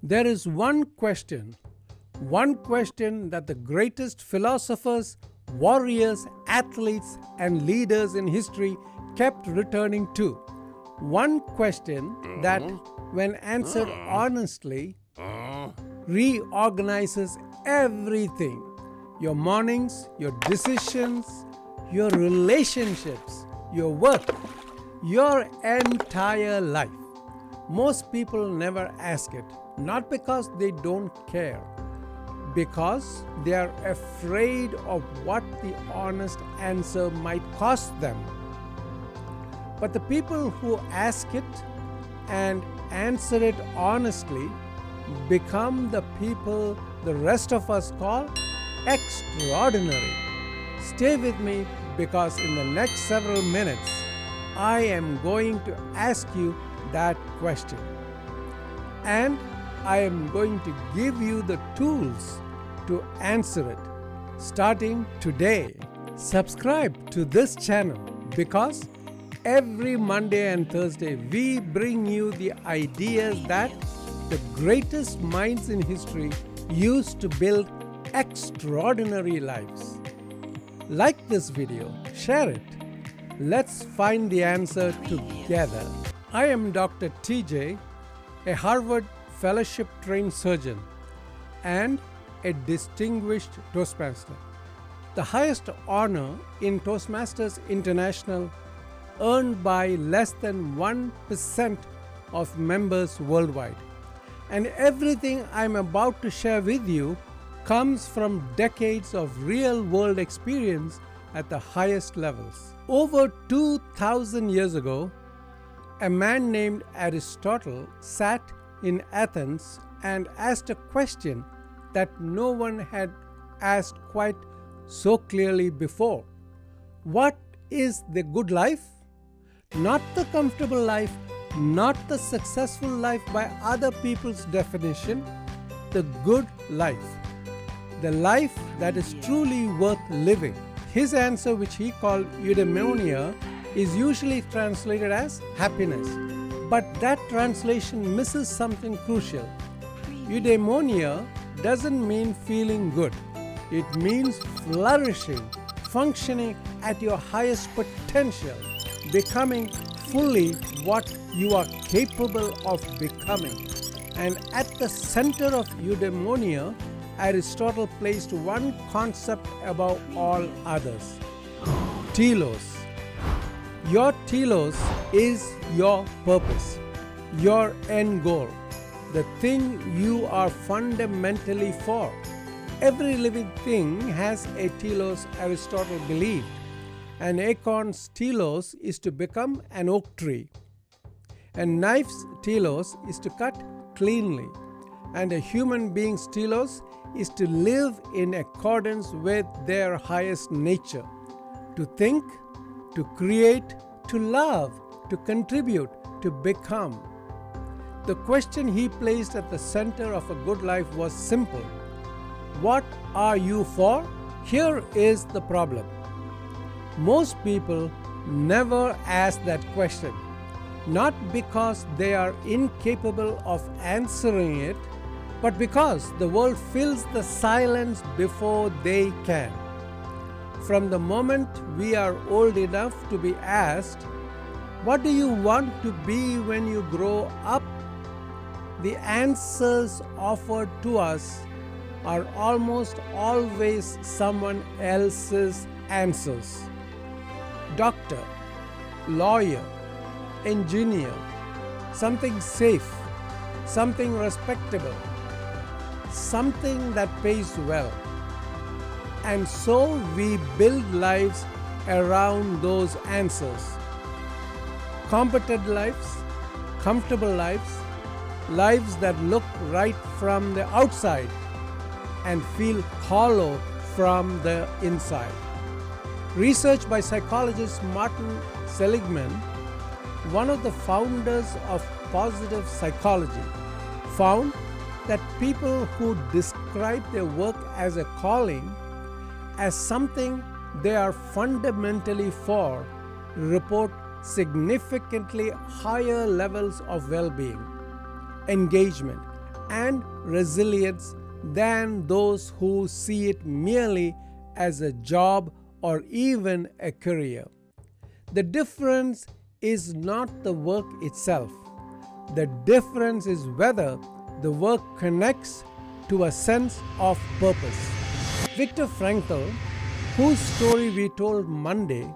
There is one question that the greatest philosophers, warriors, athletes, and leaders in history kept returning to. One question that, when answered honestly, reorganizes everything: your mornings, your decisions, your relationships, your work, your entire life. Most people never ask it, not because they don't care, because they are afraid of what the honest answer might cost them. But the people who ask it and answer it honestly become the people the rest of us call extraordinary. Stay with me, because in the next several minutes, I am going to ask you that question. And I am going to give you the tools to answer it, starting today. Subscribe to this channel, because every Monday and Thursday we bring you the ideas that the greatest minds in history used to build extraordinary lives. Like this video, share it. Let's find the answer together. I am Dr. TJ, a Harvard Fellowship trained surgeon and a distinguished Toastmaster. The highest honor in Toastmasters International, earned by less than 1% of members worldwide. And everything I'm about to share with you comes from decades of real-world experience at the highest levels. Over 2,000 years ago, a man named Aristotle sat in Athens and asked a question that no one had asked quite so clearly before. What is the good life? Not the comfortable life, not the successful life by other people's definition, the good life. The life that is truly worth living. His answer, which he called eudaimonia, is usually translated as happiness. But that translation misses something crucial. Eudaimonia doesn't mean feeling good. It means flourishing, functioning at your highest potential, becoming fully what you are capable of becoming. And at the center of eudaimonia, Aristotle placed one concept above all others: Telos. Your telos is your purpose, your end goal, the thing you are fundamentally for. Every living thing has a telos, Aristotle believed. An acorn's telos is to become an oak tree. A knife's telos is to cut cleanly. And a human being's telos is to live in accordance with their highest nature, to think, to create, to love, to contribute, to become. The question he placed at the center of a good life was simple: what are you for? Here is the problem. Most people never ask that question, not because they are incapable of answering it, but because the world fills the silence before they can. From the moment we are old enough to be asked, "What do you want to be when you grow up?" the answers offered to us are almost always someone else's answers. Doctor, lawyer, engineer, something safe, something respectable, something that pays well. And so we build lives around those answers. Competent lives, comfortable lives, lives that look right from the outside and feel hollow from the inside. Research by psychologist Martin Seligman, one of the founders of positive psychology, found that people who describe their work as a calling, as something they are fundamentally for, report significantly higher levels of well-being, engagement, and resilience than those who see it merely as a job or even a career. The difference is not the work itself. The difference is whether the work connects to a sense of purpose. Viktor Frankl, whose story we told Monday,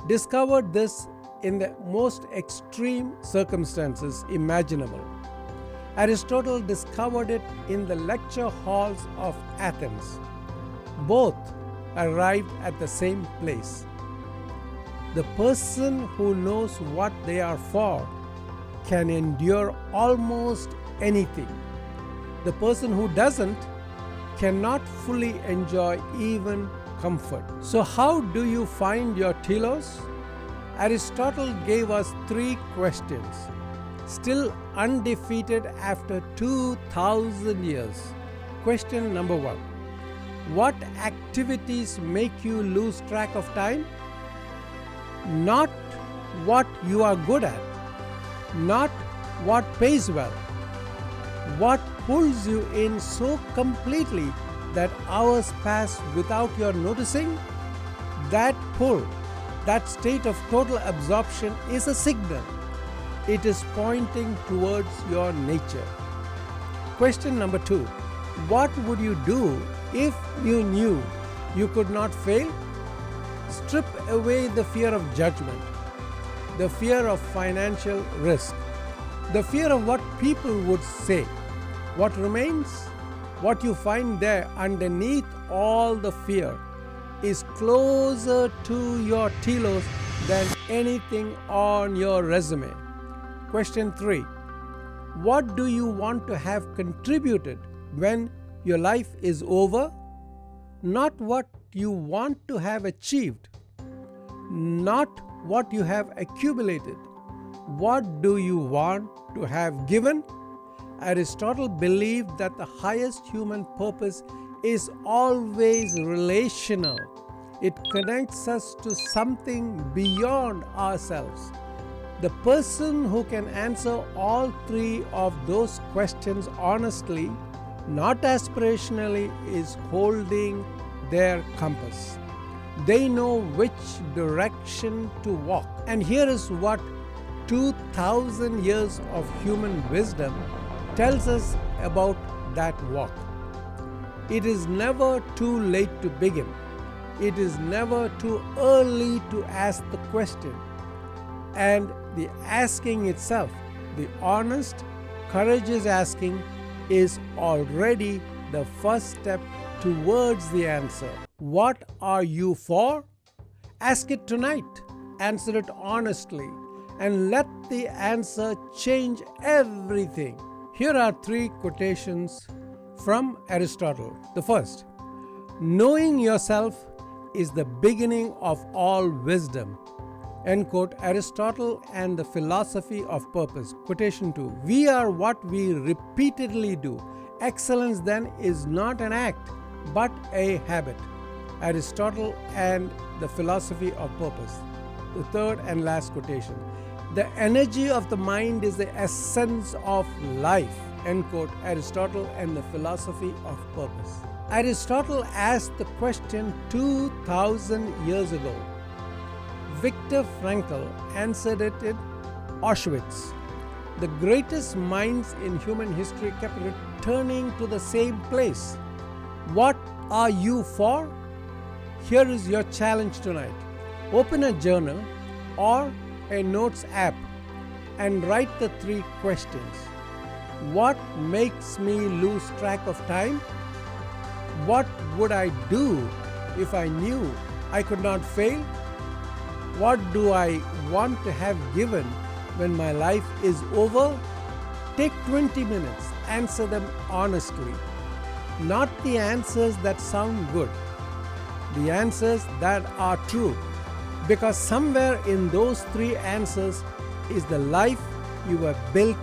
discovered this in the most extreme circumstances imaginable. Aristotle discovered it in the lecture halls of Athens. Both arrived at the same place. The person who knows what they are for can endure almost anything. The person who doesn't cannot fully enjoy even comfort. So how do you find your telos? Aristotle gave us 3 questions, still undefeated after 2000 years. Question number 1. What activities make you lose track of time? Not what you are good at, not what pays well. What pulls you in so completely that hours pass without your noticing? That pull, that state of total absorption is a signal. It is pointing towards your nature. Question number 2. What would you do if you knew you could not fail? Strip away the fear of judgment, the fear of financial risk, the fear of what people would say. What remains? What you find there underneath all the fear is closer to your telos than anything on your resume. Question 3. What do you want to have contributed when your life is over? Not what you want to have achieved, not what you have accumulated. What do you want to have given? Aristotle believed that the highest human purpose is always relational. It connects us to something beyond ourselves. The person who can answer all 3 of those questions honestly, not aspirationally, is holding their compass. They know which direction to walk. And here is what 2000 years of human wisdom tells us about that walk. It is never too late to begin. It is never too early to ask the question. And the asking itself, the honest, courageous asking, is already the first step towards the answer. What are you for? Ask it tonight. Answer it honestly, and let the answer change everything. Here are 3 quotations from Aristotle. The first: knowing yourself is the beginning of all wisdom. End quote. Aristotle and the Philosophy of Purpose. Quotation 2. We are what we repeatedly do. Excellence then is not an act, but a habit. Aristotle and the Philosophy of Purpose. The third and last quotation. The energy of the mind is the essence of life. End quote. Aristotle and the Philosophy of Purpose. Aristotle asked the question 2000 years ago. Viktor Frankl answered it in Auschwitz. The greatest minds in human history kept returning to the same place. What are you for? Here is your challenge tonight. Open a journal or a notes app and write the 3 questions. What makes me lose track of time? What would I do if I knew I could not fail? What do I want to have given when my life is over? Take 20 minutes, answer them honestly. Not the answers that sound good, the answers that are true. Because somewhere in those 3 answers is the life you were built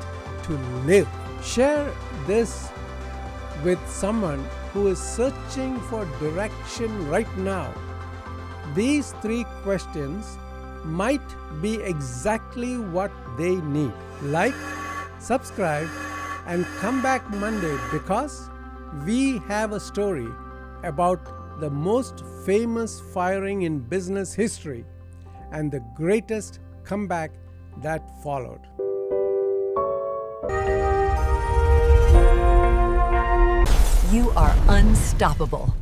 to live. Share this with someone who is searching for direction right now. These 3 questions might be exactly what they need. Like, subscribe, and come back Monday because we have a story about the most famous firing in business history and the greatest comeback that followed. You are unstoppable.